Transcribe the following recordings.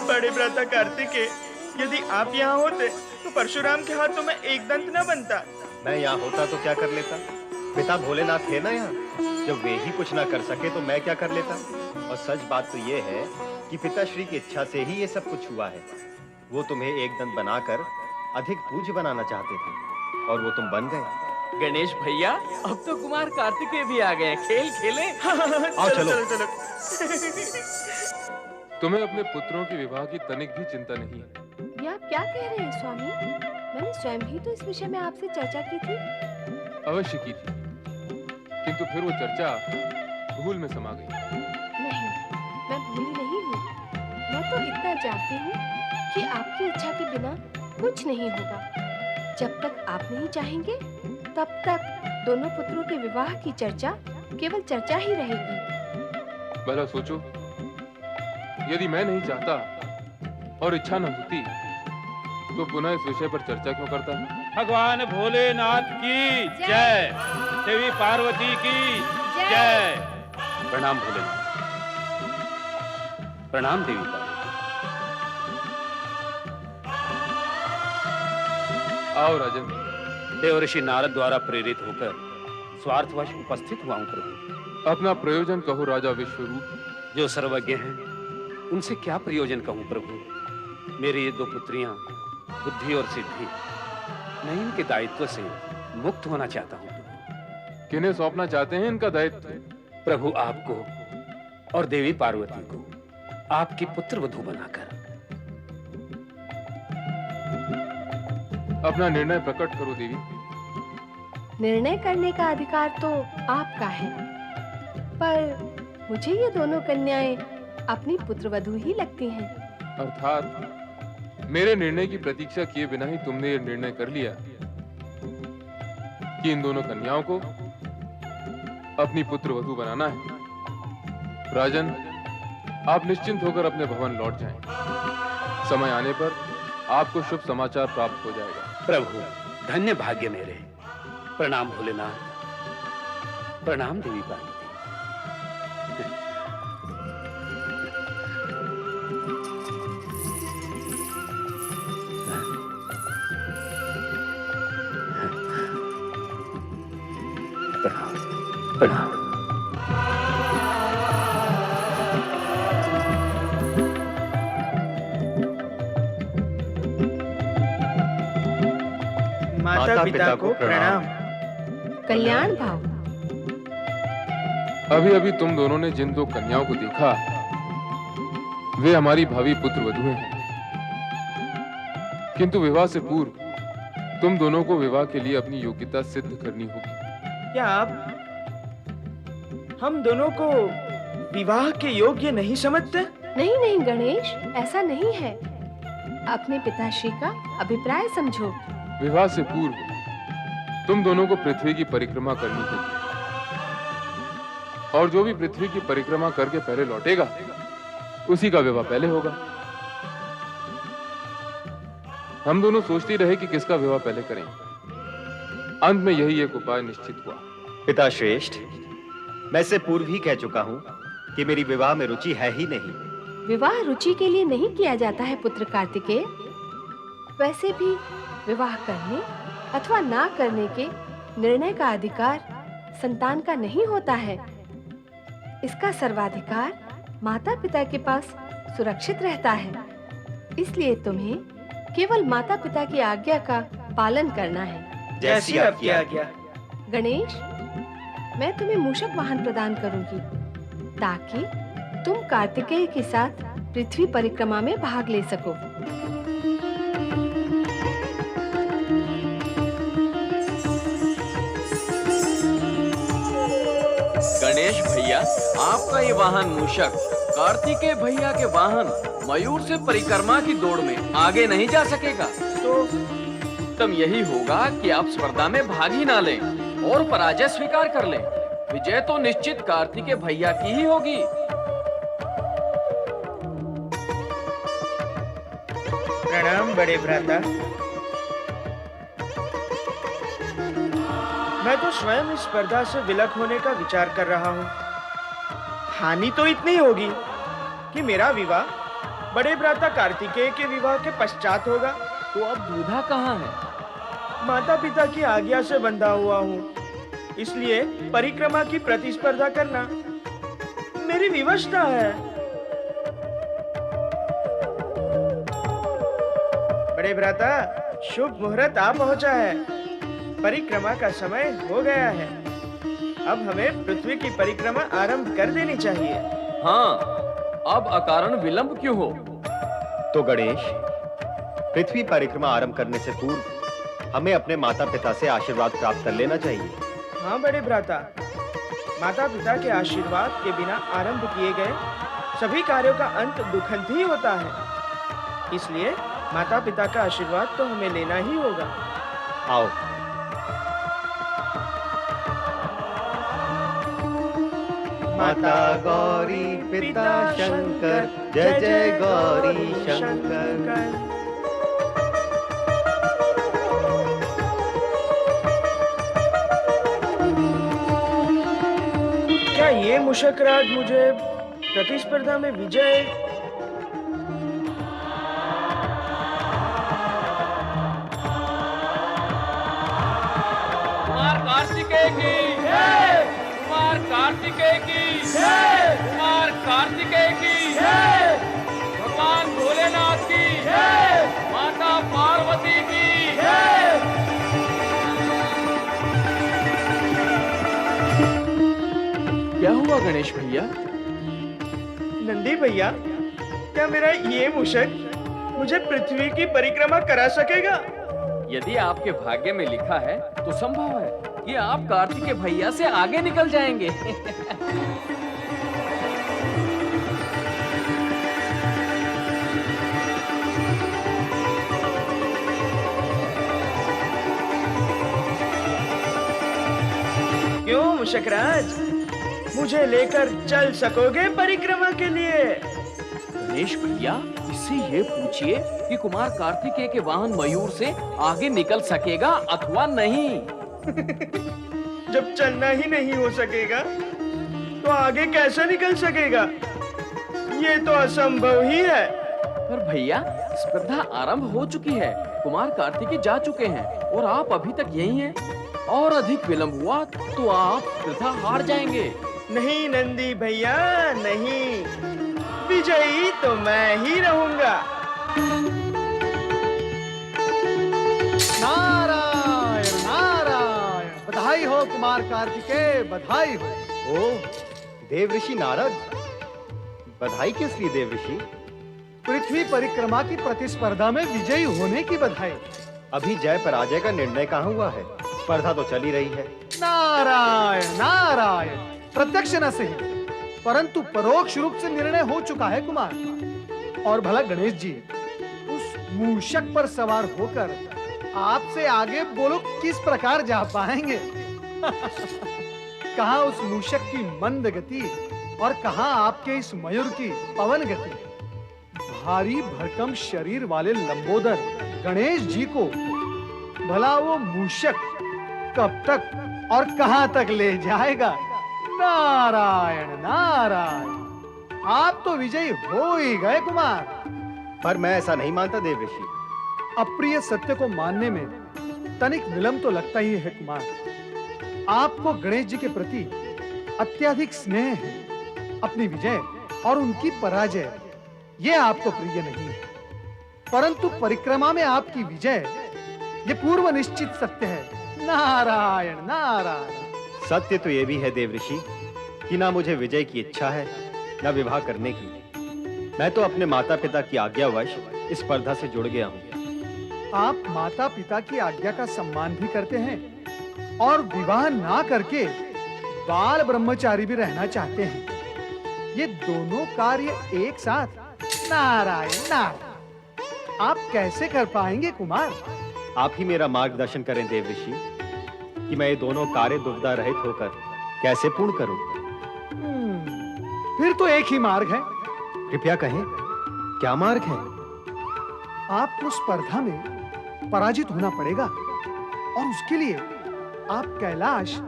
बड़े भ्राता कार्तिकेय, यदि आप यहाँ होते तो परशुराम के हाथों में एक दंत न बनता। मैं यहाँ होता तो क्या कर लेता? पिता भोलेनाथ थे ना यहाँ। जब वे ही कुछ ना कर सके तो मैं क्या कर लेता? और सच बात तो ये है कि पिताश्री की इच्छा से ही ये सब कुछ हुआ है। वो तुम्हें एक दंत बनाकर अधिक पूज्य बनाना चाहते थे और वो तुम बन गए। गणेश भैया, अब तो कुमार कार्तिकेय भी आ गए। खेल खेले। आओ चलो, चलो। तुम्हें अपने पुत्रों के विवाह की तनिक भी चिंता नहीं है। ये आप क्या कह रहे हैं स्वामी? मैंने स्वयं ही तो इस विषय में आपसे चर्चा की थी। अवश्य की थी, किंतु फिर वो चर्चा भूल में समा गई। नहीं, मैं भूली नहीं हूँ। मैं तो इतना जानती हूँ कि आपकी इच्छा के बिना कुछ नहीं होगा। जब तक आप नहीं चाहेंगे, तब तक दोनों पुत्रों के विवाह की चर्चा केवल चर्चा ही रहेगी। भला सोचो, यदि मैं नहीं चाहता और इच्छा न होती तो पुनः इस विषय पर चर्चा क्यों करता? भगवान भोलेनाथ की जय, देवी पार्वती की जय। प्रणाम भोलेनाथ। प्रणाम देवी पार्वती। आओ राजन। देवर्षि नारद द्वारा प्रेरित होकर स्वार्थवश उपस्थित हुआ हूं प्रभु। अपना प्रयोजन कहो राजा विश्वरूप। जो सर्वज्ञ हैं उनसे क्या प्रयोजन कहूं प्रभु। मेरी ये दो पुत्रियां बुद्धि और सिद्धि, मैं इनके दायित्व से मुक्त होना चाहता हूं प्रभु। किन्हें सौंपना चाहते हैं इनका दायित्व? प्रभु आपको और देवी पार्वती को आपकी पुत्र वधू बनाकर। अपना निर्णय प्रकट करो देवी। निर्णय करने का अधिकार तो आपका है, पर मुझे ये दोनों कन्याएं अपनी पुत्रवधू ही लगती हैं। अर्थात मेरे निर्णय की प्रतीक्षा किए बिना ही तुमने ये निर्णय कर लिया कि इन दोनों कन्याओं को अपनी पुत्रवधू बनाना है। राजन, आप निश्चिंत होकर अपने भवन लौट जाएं। समय आने पर आपको शुभ समाचार प्राप्त हो जाएगा। प्रभु, धन्य भाग्य मेरे। प्रणाम भोलेनाथ। प्रणाम देवी पार्वती। प्रणाम प्रणाम। माता पिता को प्रणाम। कल्याण भाव। अभी अभी तुम दोनों ने जिन दो कन्याओं को देखा, वे हमारी भावी पुत्र वधुएं हैं। किंतु विवाह से पूर्व तुम दोनों को विवाह के लिए अपनी योग्यता सिद्ध करनी होगी। क्या आप हम दोनों को विवाह के योग्य नहीं समझते? नहीं नहीं गणेश, ऐसा नहीं है। अपने पिताश्री का अभिप्राय समझो। विवाह से पूर्व तुम दोनों को पृथ्वी की परिक्रमा करनी होगी, और जो भी पृथ्वी की परिक्रमा करके पहले लौटेगा उसी का विवाह पहले होगा। हम दोनों सोचते रहे कि किसका विवाह पहले करें। अंत में यही एक उपाय निश्चित हुआ। पिता श्रेष्ठ, मैं इससे पूर्व ही कह चुका हूँ कि मेरी विवाह में रुचि है ही नहीं। विवाह रुचि के लिए नहीं किया जाता है पुत्र कार्तिकेय। वैसे भी विवाह करने अथवा ना करने के निर्णय का अधिकार संतान का नहीं होता है। इसका सर्वाधिकार माता पिता के पास सुरक्षित रहता है। इसलिए तुम्हें केवल माता पिता की आज्ञा का पालन करना है। जैसी आपकी आज्ञा। गणेश, मैं तुम्हें मूषक वाहन प्रदान करूंगी ताकि तुम कार्तिकेय के साथ पृथ्वी परिक्रमा में भाग ले सको। गणेश भैया, आपका ये वाहन मूषक कार्तिकेय भैया के वाहन मयूर से परिक्रमा की दौड़ में आगे नहीं जा सकेगा। तो उत्तम यही होगा कि आप स्पर्धा में भाग ही ना लें और पराजय स्वीकार कर लें। विजय तो निश्चित कार्तिकेय भैया की ही होगी। प्रणाम बड़े भ्राता। मैं तो स्वयं इस स्पर्धा से विलक होने का विचार कर रहा हूँ। हानि तो इतनी होगी कि मेरा विवाह बड़े भ्राता कार्तिकेय के विवाह के पश्चात होगा। तो अब दूल्हा कहाँ है? माता पिता की आज्ञा से बंधा हुआ हूँ, इसलिए परिक्रमा की प्रतिस्पर्धा करना मेरी विवशता है। बड़े भ्राता, शुभ मुहूर्त आ पहुंचा है। परिक्रमा का समय हो गया है। अब हमें पृथ्वी की परिक्रमा आरंभ कर देनी चाहिए। हाँ, अब अकारण विलंब क्यों हो? तो गणेश, पृथ्वी परिक्रमा आरंभ करने से पूर्व हमें अपने माता पिता से आशीर्वाद प्राप्त कर लेना चाहिए। हाँ बड़े भ्राता, माता पिता के आशीर्वाद के बिना आरंभ किए गए सभी कार्यों का अंत दुखंत ही होता है। इसलिए माता पिता का आशीर्वाद तो हमें लेना ही होगा। आओ। माता गौरी पिता शंकर, जय जय गौरी शंकर। क्या ये मुशकराज मुझे प्रतिस्पर्धा में विजय कुमार कार्तिकेय की जय, कुमार कार्तिकेय की जय, कुमार कार्तिकेय की जय, भगवान भोलेनाथ की जय, माता पार्वती की जय। क्या हुआ गणेश भैया? नंदी भैया, क्या मेरा ये मुशक मुझे पृथ्वी की परिक्रमा करा सकेगा? यदि आपके भाग्य में लिखा है तो संभव है कि आप कार्तिकेय भैया से आगे निकल जाएंगे। क्यों मुशकराज, मुझे लेकर चल सकोगे परिक्रमा के लिए? गणेश भैया, इससे ये पूछिए कि कुमार कार्तिकेय के वाहन मयूर से आगे निकल सकेगा अथवा नहीं। जब चलना ही नहीं हो सकेगा तो आगे कैसे निकल सकेगा? ये तो असंभव ही है। पर भैया, स्पर्धा आरंभ हो चुकी है, कुमार कार्तिकेय जा चुके हैं और आप अभी तक यही हैं। और अधिक विलंब हुआ तो आप स्पर्धा हार जाएंगे। नहीं नंदी भैया, नहीं, विजयी तो मैं ही रहूंगा। नारायण नारायण, बधाई हो कुमार कार्तिकेय, बधाई हो। ओ देवऋषि नारद, बधाई किस लिए देवऋषि? पृथ्वी परिक्रमा की प्रतिस्पर्धा में विजयी होने की बधाई। अभी जय पराजय का निर्णय कहाँ हुआ है? स्पर्धा तो चली रही है। नारायण नारायण, प्रत्यक्ष न सही परंतु परोक्ष रूप से निर्णय हो चुका है कुमार। और भला गणेश जी, उस मूषक पर सवार होकर आपसे आगे बोलो किस प्रकार जा पाएंगे? कहाँ उस मूषक की मंद गति और कहाँ आपके इस मयूर की पवन गति। भारी भरकम शरीर वाले लंबोदर गणेश जी को भला वो मूषक कब तक और कहां तक ले जाएगा? नारायण नारायण, आप तो विजयी हो ही गए कुमार। पर मैं ऐसा नहीं मानता देवऋषि। अप्रिय सत्य को मानने में तनिक विलंब तो लगता ही है कुमार। आपको गणेश जी के प्रति अत्यधिक स्नेह है। अपनी विजय और उनकी पराजय ये आपको प्रिय नहीं है, परंतु परिक्रमा में आपकी विजय ये पूर्व निश्चित सत्य है। नारायण नारायण। सत्य तो ये भी है देवऋषि कि ना मुझे विजय की इच्छा है, ना विवाह करने की। मैं तो अपने माता पिता की आज्ञावश इस स्पर्धा से जुड़ गया हूँ। आप माता पिता की आज्ञा का सम्मान भी करते हैं और विवाह ना करके बाल ब्रह्मचारी भी रहना चाहते हैं। ये दोनों कार्य एक साथ? नारायण नारायण, आप कैसे कर पाएंगे कुमार? आप ही मेरा मार्गदर्शन करें देवऋषि कि मैं ये दोनों कार्य दुविधा रहित होकर कैसे पूर्ण करूं। फिर तो एक ही मार्ग है। कृपया कहें, क्या मार्ग है? आपको स्पर्धा में पराजित होना पड़ेगा और उसके लिए आप कैलाश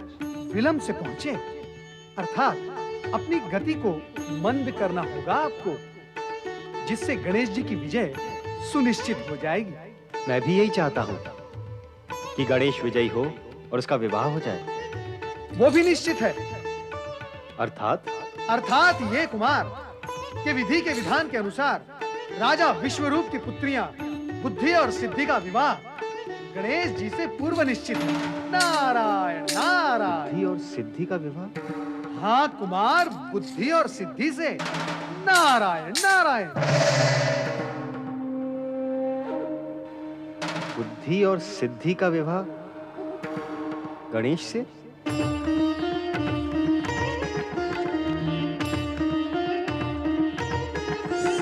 विलंब से पहुंचे, अर्थात अपनी गति को मंद करना होगा आपको। जिससे गणेश जी की विजय सुनिश्चित हो जाएगी। मैं भी यही चाहता हूँ कि गणेश विजयी हो और उसका विवाह हो जाए। वो भी निश्चित है। अर्थात ये कुमार कि विधि के विधान के अनुसार राजा विश्वरूप की पुत्रियां बुद्धि और सिद्धि का विवाह गणेश जी से पूर्व निश्चित है। नारायण नारायण। बुद्धि और सिद्धि का विवाह? हाँ कुमार, बुद्धि और सिद्धि से। नारायण नारायण। बुद्धि और सिद्धि का विवाह गणेश से?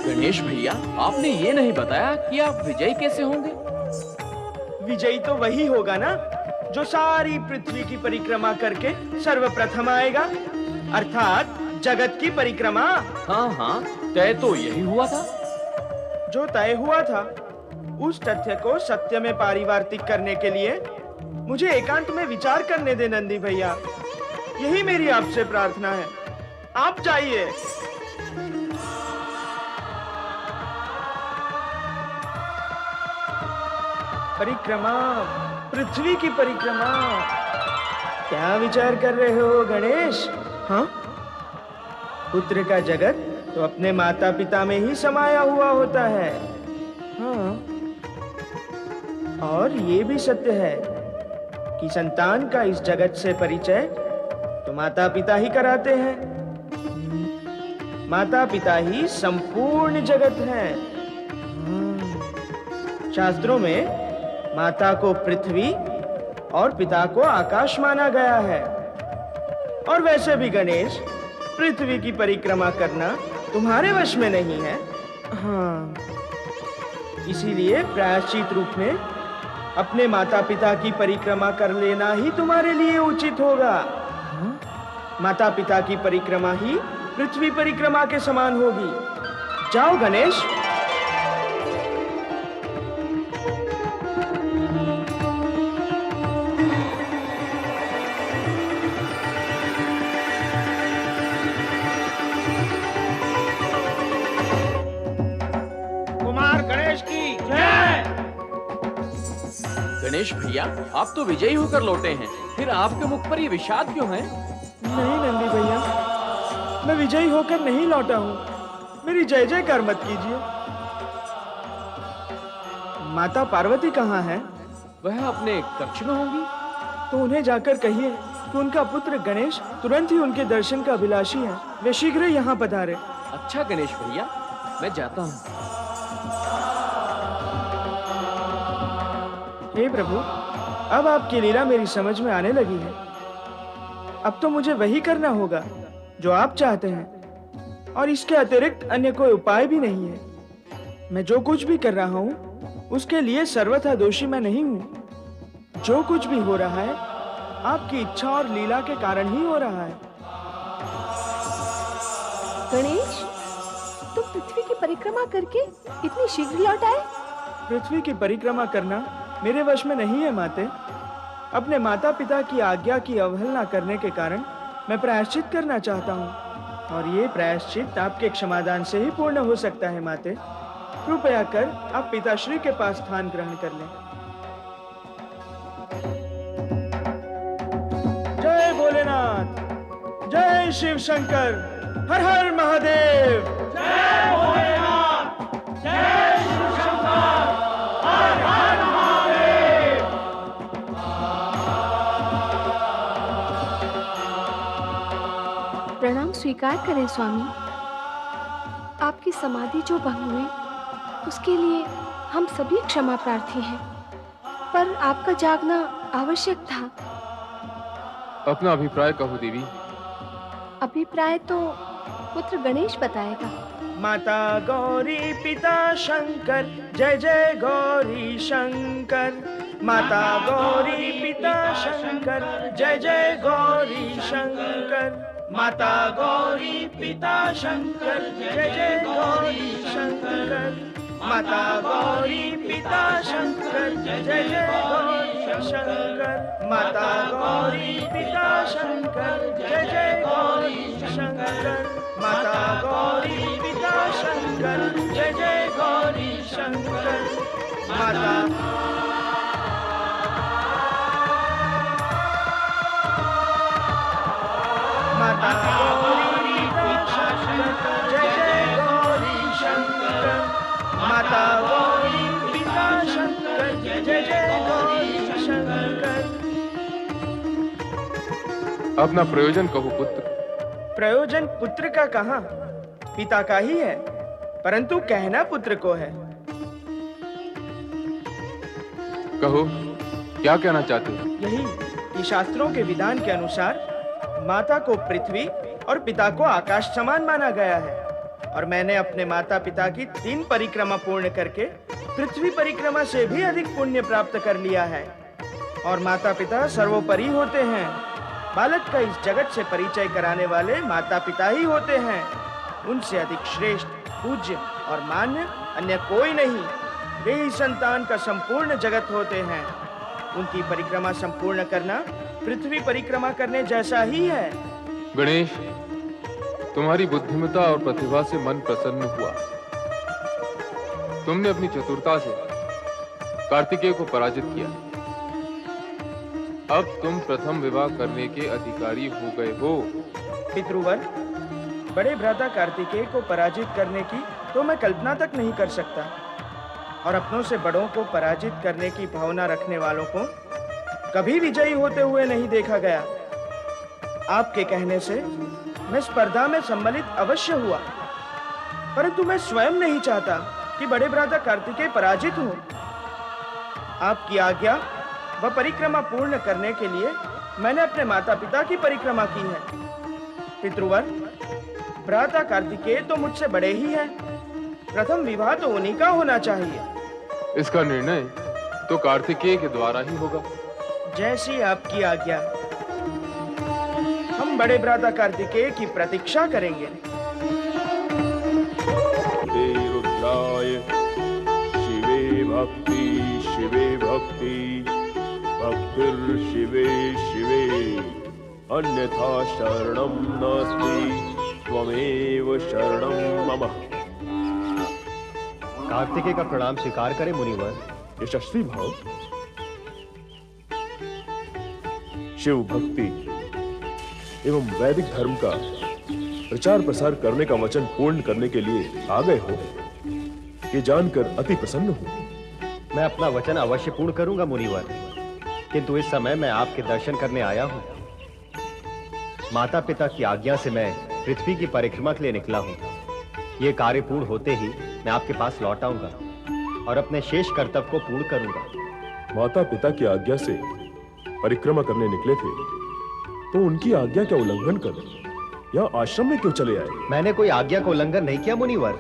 गणेश भैया, आपने ये नहीं बताया कि आप विजयी कैसे होंगे? विजयी तो वही होगा ना जो सारी पृथ्वी की परिक्रमा करके सर्वप्रथम आएगा, अर्थात जगत की परिक्रमा। हाँ हाँ, तय तो यही हुआ था। जो तय हुआ था उस तथ्य को सत्य में पारिवार्तिक करने के लिए मुझे एकांत में विचार करने दे नंदी भैया। यही मेरी आपसे प्रार्थना है। आप जाइए। परिक्रमा, पृथ्वी की परिक्रमा। क्या विचार कर रहे हो गणेश? हाँ, पुत्र का जगत तो अपने माता पिता में ही समाया हुआ होता है। हाँ, और ये भी सत्य है कि संतान का इस जगत से परिचय तो माता पिता ही कराते हैं। माता पिता ही संपूर्ण जगत है। शास्त्रों में माता को पृथ्वी और पिता को आकाश माना गया है। और वैसे भी गणेश, पृथ्वी की परिक्रमा करना तुम्हारे वश में नहीं है। हाँ, इसीलिए प्रायश्चित रूप में अपने माता पिता की परिक्रमा कर लेना ही तुम्हारे लिए उचित होगा। माता पिता की परिक्रमा ही पृथ्वी परिक्रमा के समान होगी। जाओ गणेश। कुमार गणेश की जय। गणेश भैया, आप तो विजयी होकर लौटे हैं, फिर आपके मुख पर ये विषाद क्यों है? नहीं नंदी भैया, मैं विजयी होकर नहीं लौटा हूँ। मेरी जय जयकार मत कीजिए। माता पार्वती कहाँ है? वह अपने कक्ष में होंगी। तो उन्हें जाकर कहिए कि उनका पुत्र गणेश तुरंत ही उनके दर्शन का अभिलाषी है। वे शीघ्र यहाँ पधारे। अच्छा गणेश भैया, मैं जाता हूँ। हे प्रभु, अब आपकी लीला मेरी समझ में आने लगी है। अब तो मुझे वही करना होगा जो आप चाहते हैं, और इसके अतिरिक्त अन्य कोई उपाय भी नहीं है। मैं जो कुछ भी कर रहा हूँ उसके लिए सर्वथा दोषी मैं नहीं हूँ। जो कुछ भी हो रहा है आपकी इच्छा और लीला के कारण ही हो रहा है। गणेश, तुम पृथ्वी की परिक्रमा करके इतनी शीघ्र लौट आए? पृथ्वी की परिक्रमा करना मेरे वश में नहीं है माते। अपने माता पिता की आज्ञा की अवहेलना करने के कारण मैं प्रायश्चित करना चाहता हूँ, और ये प्रायश्चित आपके क्षमादान से ही पूर्ण हो सकता है माते। कृपया कर आप पिताश्री के पास स्थान ग्रहण कर लें। जय भोलेनाथ, जय शिव शंकर, हर हर महादेव। जय भोलेनाथ, जय शिव शंकर, हर हर महादेव। प्रणाम स्वीकार करें स्वामी। आपकी समाधि जो भंग हुई उसके लिए हम सभी क्षमा प्रार्थी हैं, पर आपका जागना आवश्यक था। अपना अभिप्राय कहो देवी। अभिप्राय तो पुत्र गणेश बताएगा। माता गौरी पिता शंकर, जय जय गौरी शंकर। माता गौरी पिता शंकर, जय जय गौरी शंकर। माता गौरी पिता शंकर, जय जय गौरी शंकर। माता गौरी पिता शंकर, जय जय गौरी शंकर। माता गौरी पिता शंकर, जय जय गौरी शंकर। माता गौरी पिता शंकर, जय जय शंकर। माता माता गौरी शंकर, जय जय गौरी शंकर। माता गौरी पिता शंकर, जय जय गौरी शंकर। अपना प्रयोजन कहो पुत्र। प्रयोजन पुत्र का कहाँ, पिता का ही है, परंतु कहना पुत्र को है। कहो, क्या कहना चाहते हो? यही कि शास्त्रों के विधान के अनुसार माता को पृथ्वी और पिता को आकाश समान माना गया है, और मैंने अपने माता पिता की 3 परिक्रमा पूर्ण करके पृथ्वी परिक्रमा से भी अधिक पुण्य प्राप्त कर लिया है। और माता पिता सर्वोपरि होते हैं। बालक का इस जगत से परिचय कराने वाले माता पिता ही होते हैं। उनसे अधिक श्रेष्ठ, पूज्य और मान्य अन्य कोई नहीं। वे ही संतान का संपूर्ण जगत होते हैं। उनकी परिक्रमा संपूर्ण करना पृथ्वी परिक्रमा करने जैसा ही है। गणेश, तुम्हारी बुद्धिमत्ता और प्रतिभा से मन प्रसन्न हुआ। तुमने अपनी चतुरता से कार्तिकेय को पराजित किया। अब तुम प्रथम विवाह करने के अधिकारी हो गए हो। पितृवर, बड़े भ्राता कार्तिकेय को पराजित करने की तो मैं कल्पना तक नहीं कर सकता, और अपनों से बड़ों को पराजित करने की भावना रखने वालों को कभी विजयी होते हुए नहीं देखा गया। आपके कहने से मैं स्पर्धा में सम्मिलित अवश्य हुआ, परंतु मैं स्वयं नहीं चाहता कि बड़े भ्राता कार्तिकेय पराजित हो। आपकी आज्ञा व परिक्रमा पूर्ण करने के लिए मैंने अपने माता पिता की परिक्रमा की है। पितृवर, भ्राता कार्तिकेय तो मुझसे बड़े ही हैं। प्रथम विवाह तो उन्हीं का होना चाहिए। इसका निर्णय तो कार्तिकेय के द्वारा ही होगा। जैसी आपकी आज्ञा। हम बड़े भ्राता कार्तिकेय की प्रतीक्षा करेंगे। रुद्राय शिवे भक्ति, शिवे भक्ति, भक्तिर्शिवे शिवे, अन्यथा शरणं नास्ति, त्वमेव शरणं मम। कार्तिकेय का प्रणाम स्वीकार करें मुनिवर। यशस्वी भाव, शिव भक्ति एवं वैदिक धर्म का प्रचार प्रसार करने का वचन पूर्ण करने के लिए आ गए हो, ये जानकर अति प्रसन्न हूं। मैं अपना वचन अवश्य पूर्ण करूंगा मुनिवर, किंतु इस समय मैं आपके दर्शन करने आया हूं। माता पिता की आज्ञा से मैं पृथ्वी की परिक्रमा के लिए निकला हूं। ये कार्य पूर्ण होते ही मैं आपके पास लौट आऊंगा और अपने शेष कर्तव्य को पूर्ण करूंगा। माता पिता की आज्ञा से परिक्रमा करने निकले थे, तो उनकी आज्ञा का उल्लंघन कर यहाँ आश्रम में क्यों चले आए? मैंने कोई आज्ञा का उल्लंघन नहीं किया मुनिवर।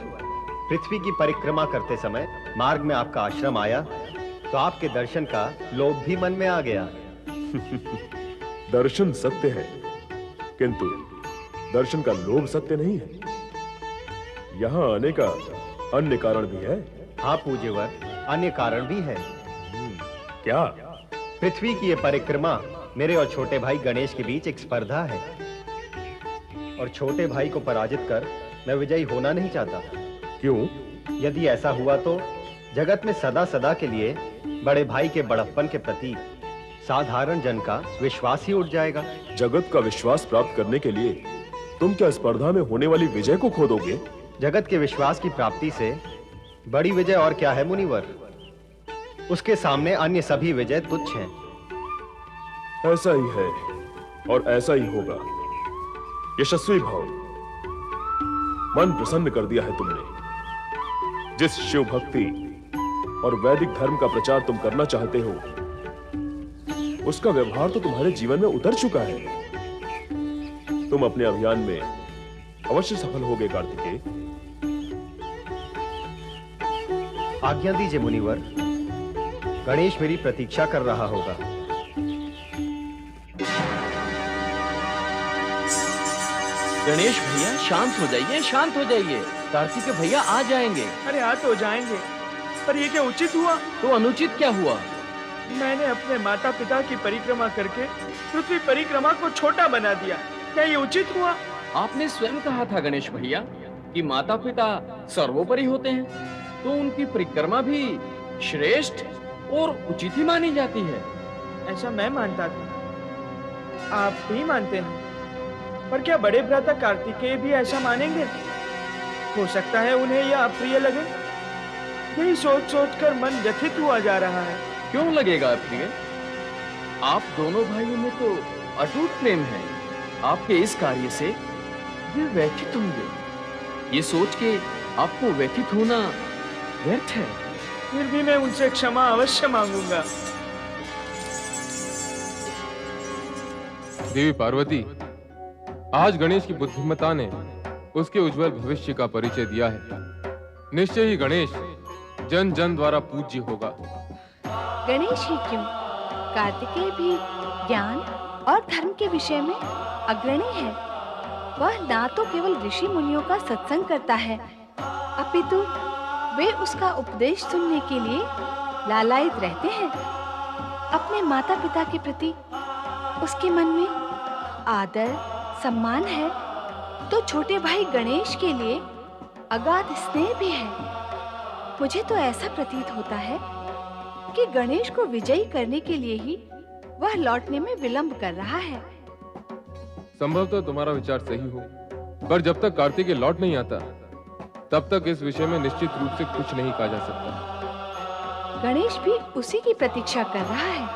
पृथ्वी की परिक्रमा करते समय मार्ग में आपका आश्रम आया, तो आपके दर्शन का लोभ भी मन में आ गया। दर्शन सत्य है, किंतु दर्शन का लोभ सत्य नहीं है। यहाँ आने का अन्य कारण भी है। हाँ पूज्यवर, अन्य कारण भी है। क्या? पृथ्वी की ये परिक्रमा मेरे और छोटे भाई गणेश के बीच एक स्पर्धा है, और छोटे भाई को पराजित कर मैं विजयी होना नहीं चाहता। क्यों? यदि ऐसा हुआ तो जगत में सदा सदा के लिए बड़े भाई के बड़प्पन के प्रति साधारण जन का विश्वास ही उठ जाएगा। जगत का विश्वास प्राप्त करने के लिए तुम क्या स्पर्धा में होने वाली विजय को खो दोगे? जगत के विश्वास की प्राप्ति से बड़ी विजय और क्या है मुनिवर? उसके सामने अन्य सभी विजय तुच्छ हैं। ऐसा ही है और ऐसा ही होगा। यशस्वी भाव, मन प्रसन्न कर दिया है तुमने। जिस शिव भक्ति और वैदिक धर्म का प्रचार तुम करना चाहते हो, उसका व्यवहार तो तुम्हारे जीवन में उतर चुका है। तुम अपने अभियान में अवश्य सफल होगे कार्तिकेय। आज्ञा दीजिए मुनिवर, गणेश मेरी प्रतीक्षा कर रहा होगा। गणेश भैया शांत हो जाइए, शांत हो जाइए। कार्तिकेय भैया आ जाएंगे। अरे आ तो जाएंगे, पर ये क्या उचित हुआ? तो अनुचित क्या हुआ? मैंने अपने माता पिता की परिक्रमा करके पृथ्वी परिक्रमा को छोटा बना दिया। क्या ये उचित हुआ? आपने स्वयं कहा था गणेश भैया कि माता पिता सर्वोपरि होते हैं। तो उनकी परिक्रमा भी श्रेष्ठ और उचित ही मानी जाती है। ऐसा मैं मानता था, आप भी मानते हैं, पर क्या बड़े भ्राता कार्तिकेय भी ऐसा मानेंगे? हो सकता है उन्हें यह अप्रिय लगे। यही सोच सोचकर मन व्यथित हुआ जा रहा है। क्यों लगेगा अप्रिय? आप दोनों भाइयों में तो अटूट प्रेम है। आपके इस कार्य से वे व्यथित होंगे। ये सोच के आपको व्यथित होना व्यर्थ है। फिर भी मैं उनसे क्षमा अवश्य मांगूंगा। देवी पार्वती, आज गणेश की बुद्धिमत्ता ने उसके उज्जवल भविष्य का परिचय दिया है। निश्चय ही गणेश जन जन द्वारा पूज्य होगा। गणेश ही क्यों, कार्तिकेय भी ज्ञान और धर्म के विषय में अग्रणी है। वह ना तो केवल ऋषि मुनियों का सत्संग करता है, अपितु वे उसका उपदेश सुनने के लिए लालायित रहते हैं। अपने माता पिता के प्रति उसके मन में आदर सम्मान है, तो छोटे भाई गणेश के लिए अगाध स्नेह भी है। मुझे तो ऐसा प्रतीत होता है कि गणेश को विजयी करने के लिए ही वह लौटने में विलंब कर रहा है। संभवतः तुम्हारा विचार सही हो, पर जब तक कार्तिकेय लौट नहीं आता तब तक इस विषय में निश्चित रूप से कुछ नहीं कहा जा सकता। गणेश भी उसी की प्रतीक्षा कर रहा है।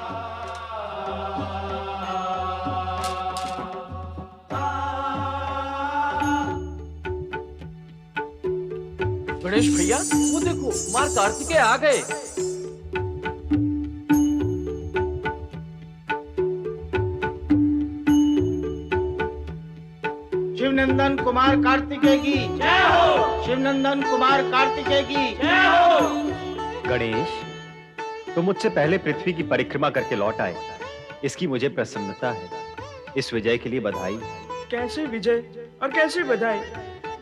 गणेश भैया, वो देखो, कुमार कार्तिकेय आ गए। शिवनंदन कुमार कार्तिकेय की जय हो। शिवनंदन कुमार कार्तिकेय की जय हो। गणेश, तुम मुझसे पहले पृथ्वी की परिक्रमा करके लौट आए, इसकी मुझे प्रसन्नता है। इस विजय के लिए बधाई। कैसे विजय और कैसे बधाई?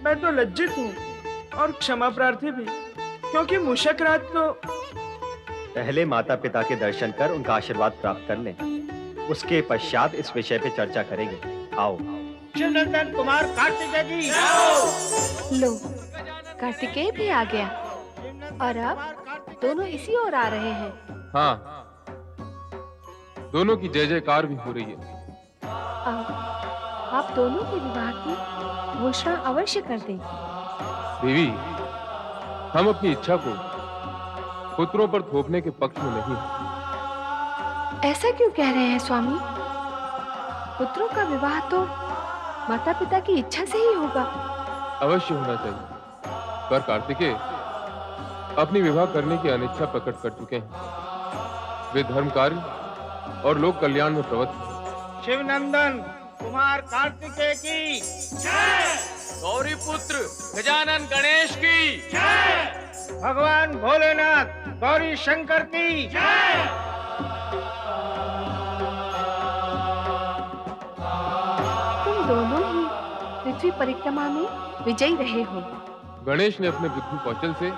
मैं तो लज्जित हूँ और क्षमा प्रार्थी भी, क्योंकि मूषक राज तो। पहले माता पिता के दर्शन कर उनका आशीर्वाद प्राप्त कर लें, उसके पश्चात इस विषय पे चर्चा करेंगे। आओ। शिवनंदन कुमार कार्तिकेय की जय हो। लो, कार्तिकेय भी आ गया और अब दोनों इसी ओर आ रहे हैं। हाँ, दोनों की जय जयकार भी हो रही है। अब आप दोनों के विवाह की घोषणा अवश्य कर दें। देवी, हम अपनी इच्छा को पुत्रों पर थोपने के पक्ष में नहीं हैं। ऐसा क्यों कह रहे हैं स्वामी? पुत्रों का विवाह तो माता पिता की इच्छा से ही होगा। अवश्य होना चाहिए, पर कार्तिकेय अपनी विवाह करने की अनिच्छा प्रकट कर चुके हैं। वे धर्म कार्य और लोक कल्याण में प्रवृत्त हैं। शिवनंदन कुमार कार्तिकेय की जय। गौरी पुत्र गजानन गणेश की जय। भगवान भोलेनाथ गौरी शंकर की जय। तुम दोनों ही पृथ्वी परिक्रमा में विजयी रहे हो। गणेश ने अपने बुद्धि कौशल से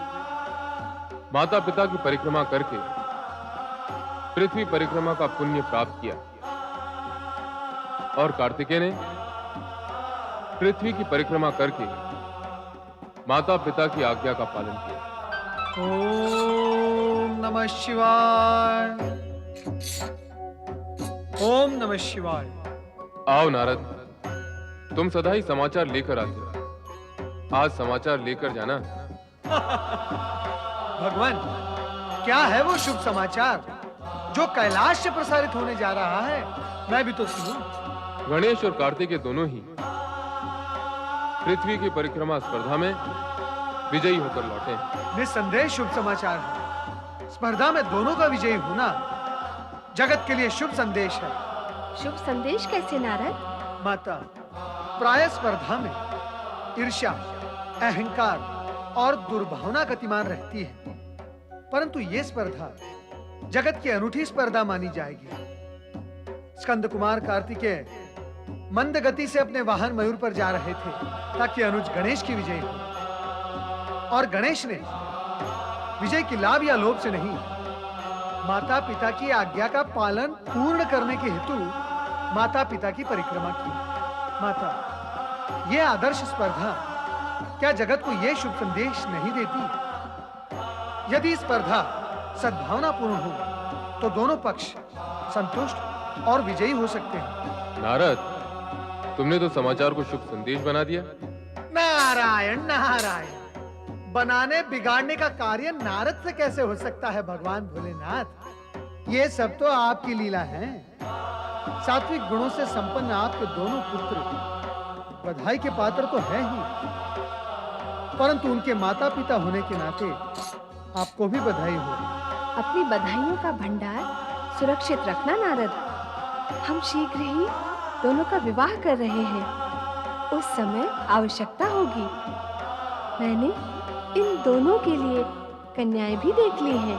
माता पिता की परिक्रमा करके पृथ्वी परिक्रमा का पुण्य प्राप्त किया, और कार्तिकेय ने पृथ्वी की परिक्रमा करके माता पिता की आज्ञा का पालन किया। ओम नमः शिवाय। ओम नमः शिवाय। आओ नारद, तुम सदा ही समाचार लेकर आते हो, आज समाचार लेकर जाना। भगवान, क्या है वो शुभ समाचार जो कैलाश से प्रसारित होने जा रहा है? मैं भी तो सुनूं। गणेश और कार्तिकेय दोनों ही पृथ्वी की परिक्रमा स्पर्धा में विजयी होकर लौटे हैं। निस्संदेह शुभ समाचार है। स्पर्धा में दोनों का विजयी होना जगत के लिए शुभ संदेश है। शुभ संदेश कैसे नारद? माता, प्राय स्पर्धा में ईर्ष्या, अहंकार और दुर्भावना गतिमान रहती है, परंतु ये स्पर्धा जगत की अनूठी स्पर्धा मानी जाएगी। स्कंद कुमार कार्तिकेय मंद गति से अपने वाहन मयूर पर जा रहे थे ताकि अनुज गणेश की विजय हो, और गणेश ने विजय की लाभ या लोभ से नहीं, माता पिता की आज्ञा का पालन पूर्ण करने के हेतु माता पिता की परिक्रमा की। माता, ये आदर्श स्पर्धा क्या जगत को यह शुभ संदेश नहीं देती यदि स्पर्धा सद्भावनापूर्ण हो तो दोनों पक्ष संतुष्ट और विजयी हो सकते हैं। नारद, तुमने तो समाचार को शुभ संदेश बना दिया। नारायण नारायण, बनाने बिगाड़ने का कार्य नारद से कैसे हो सकता है भगवान भोलेनाथ? ये सब तो आपकी लीला है। सात्विक गुणों से संपन्न आपके दोनों पुत्र बधाई के पात्र तो है ही, परंतु उनके माता पिता होने के नाते आपको भी बधाई हो। अपनी बधाइयों का भंडार सुरक्षित रखना नारद। हम शीघ्र ही दोनों का विवाह कर रहे हैं। उस समय आवश्यकता होगी। मैंने इन दोनों के लिए कन्याएं भी देख ली हैं।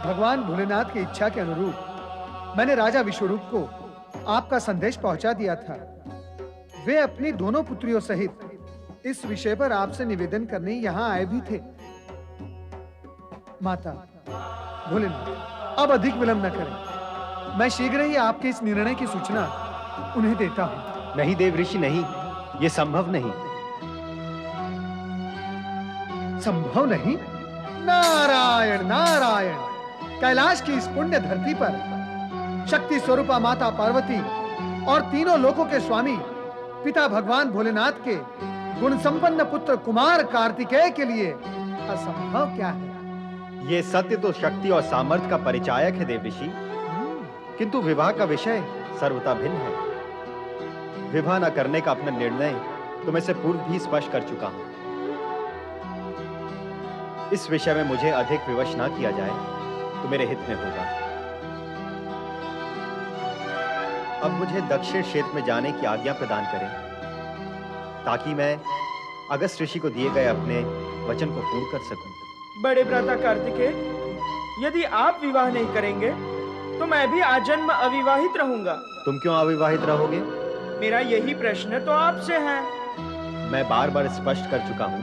भगवान भोलेनाथ की इच्छा के अनुरूप मैंने राजा विश्वरूप को आपका संदेश पहुंचा दिया था। वे अपनी दोनों पुत्रियों सहित इस विषय पर आपसे निवेदन करने यहाँ आए भी थे। माता भोलेनाथ, अब अधिक विलंब न करें। मैं शीघ्र ही आपके इस निर्णय की सूचना उन्हें देता हूँ। नहीं देव ऋषि, नहीं, ये संभव नहीं। संभव नहीं? नारायण नारायण, कैलाश की इस पुण्य धरती पर शक्ति स्वरूपा माता पार्वती और तीनों लोकों के स्वामी पिता भगवान भोलेनाथ के गुण संपन्न पुत्र कुमार कार्तिकेय के लिए असंभव क्या है? ये सत्य तो शक्ति और सामर्थ्य का परिचायक है देव ऋषि, किंतु विवाह का विषय सर्वथा भिन्न है। विवाह न करने का अपना निर्णय तो मैं से पूर्व भी स्पष्ट कर चुका हूं। इस विषय में मुझे अधिक विवश न किया जाए तो मेरे हित में होगा। अब मुझे दक्षिण क्षेत्र में जाने की आज्ञा प्रदान करें, ताकि मैं अगस्त ऋषि को दिए गए अपने वचन को पूर्ण कर सकूं। बड़े भ्राता कार्तिकेय, यदि आप विवाह नहीं करेंगे तो मैं भी आजन्म अविवाहित रहूंगा। तुम क्यों अविवाहित रहोगे? मेरा यही प्रश्न तो आपसे है। मैं बार बार स्पष्ट कर चुका हूं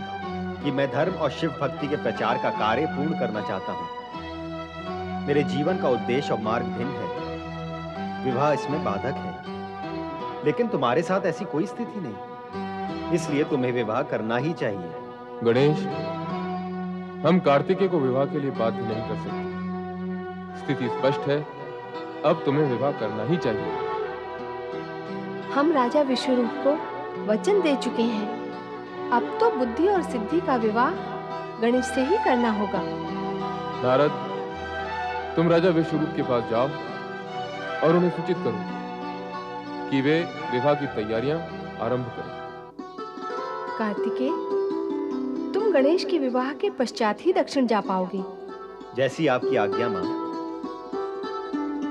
कि मैं धर्म और शिव भक्ति के प्रचार का कार्य पूर्ण करना चाहता हूं। मेरे जीवन का उद्देश्य और मार्ग भिन्न है। विवाह इसमें बाधक है, लेकिन तुम्हारे साथ ऐसी कोई स्थिति नहीं, इसलिए तुम्हें विवाह करना ही चाहिए। गणेश, हम कार्तिकेय को विवाह के लिए बाध्य नहीं कर सकते। स्थिति स्पष्ट है, अब तुम्हें विवाह करना ही चाहिए। हम राजा विश्वरूप को वचन दे चुके हैं। अब तो बुद्धि और सिद्धि का विवाह गणेश से ही करना होगा। नारद, तुम राजा विश्वरूप के पास जाओ और उन्हें सूचित करो कि वे विवाह की तैयारियां आरंभ करें। कार्तिकेय, तुम गणेश के विवाह के पश्चात ही दक्षिण जा पाओगे। जैसी आपकी आज्ञा मां।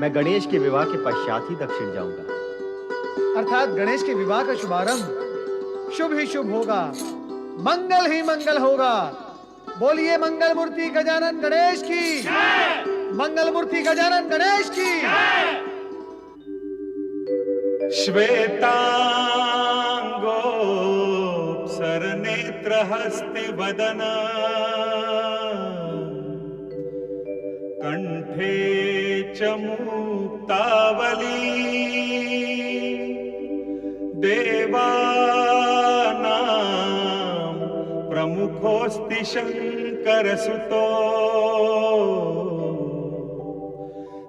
मैं गणेश के विवाह के पश्चात ही दक्षिण जाऊंगा। अर्थात गणेश के विवाह का शुभारंभ शुभ ही शुभ होगा, मंगल ही मंगल होगा। बोलिए मंगल मूर्ति गजानन गणेश की जय। मंगल मूर्ति गजानन गणेश की जय। श्वेतांगो सरनेत्र हस्ति वदना कंठे च मुक्तावली देवानां प्रमुखोऽस्ति शंकरसुतो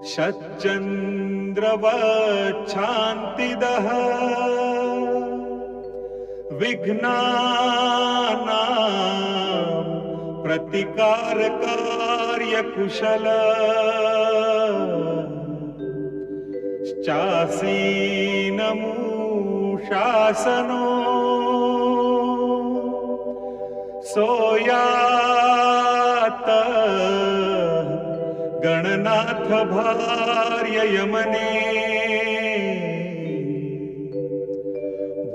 शतचंद्रवच्छान्तिदः विघ्नानां प्रतिकारकार्यकुशल शासनो सोयात गणनाथ भार्य यमने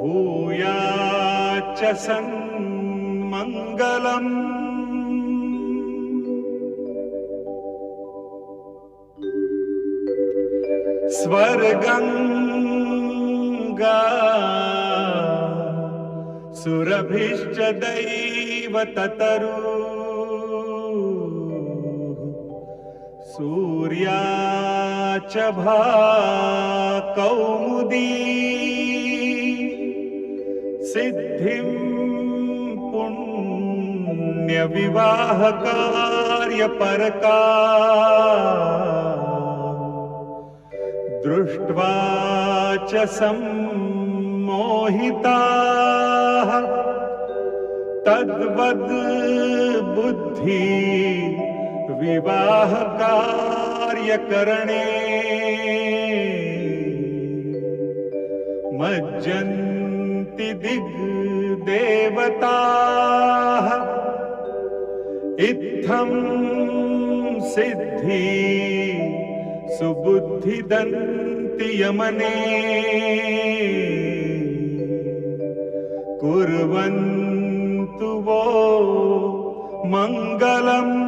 भूयाच्च सन्मंगलम्। स्वर्गंगा सुरभिश्च दैव ततरु सूर्या च भाकौमुदी सिद्धिं पुण्य अन्य विवाह कार्य पर का दृष्ट्वा च सम्मोहिताः तद्वद् बुद्धि विवाह कार्यकरणे मज्जन्ति दिग्देवताः इत्थं सिद्धि सुबुद्धिदन्ति यमने कुर्वन्तु वो मंगलम्।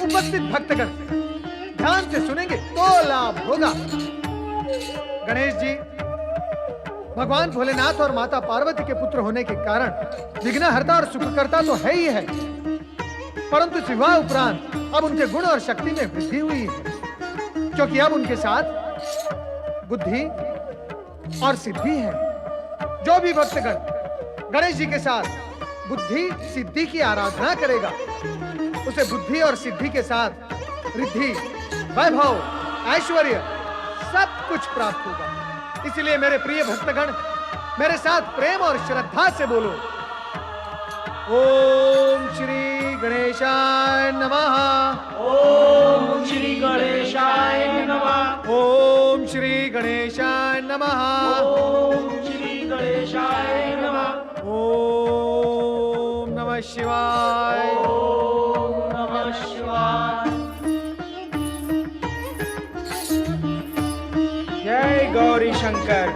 उपस्थित भक्तगण ध्यान से सुनेंगे तो लाभ होगा। गणेश जी भगवान भोलेनाथ और माता पार्वती के पुत्र होने के कारण विघ्नहर्ता और सुखकर्ता तो है ही है, परंतु विवाह उपरांत अब उनके गुण और शक्ति में वृद्धि हुई है, क्योंकि अब उनके साथ बुद्धि और सिद्धि है। जो भी भक्तगण गणेश जी के साथ बुद्धि सिद्धि की आराधना करेगा उसे बुद्धि और सिद्धि के साथ रिद्धि, वैभव, ऐश्वर्य सब कुछ प्राप्त होगा। इसलिए मेरे प्रिय भक्तगण मेरे साथ प्रेम और श्रद्धा से बोलो, ओम श्री गणेशाय नमः। ओम श्री गणेशाय नमः। ओम श्री गणेशाय नमः। ओम श्री गणेशाय नमः। ओम नमः शिवाय। ओम नमः शिवाय। जय गौरी शंकर।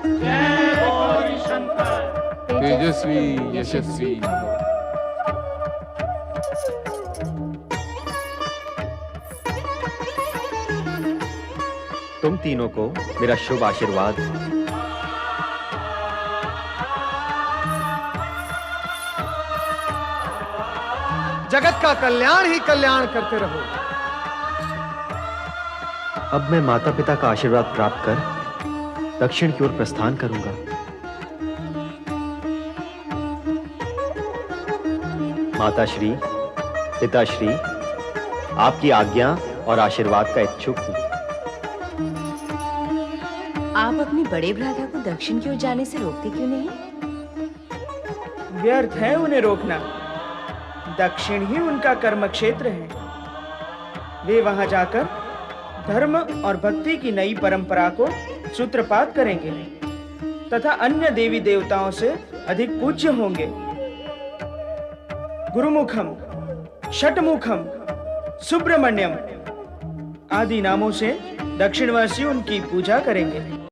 जय गौरी शंकर। तेजस्वी यशस्वी तुम तीनों को मेरा शुभ आशीर्वाद। जगत का कल्याण ही कल्याण करते रहो। अब मैं माता पिता का आशीर्वाद प्राप्त कर दक्षिण की ओर प्रस्थान करूंगा। माताश्री, पिताश्री, आपकी आज्ञा और आशीर्वाद का इच्छुक हूं। आप अपने बड़े भ्राता को दक्षिण की ओर जाने से रोकते क्यों नहीं? व्यर्थ है उन्हें रोकना। दक्षिण ही उनका कर्म क्षेत्र है। वे वहां जाकर धर्म और भक्ति की नई परंपरा को सूत्रपात करेंगे तथा अन्य देवी देवताओं से अधिक पूज्य होंगे। गुरुमुखम, षटमुखम, सुब्रमण्यम आदि नामों से दक्षिणवासी उनकी पूजा करेंगे।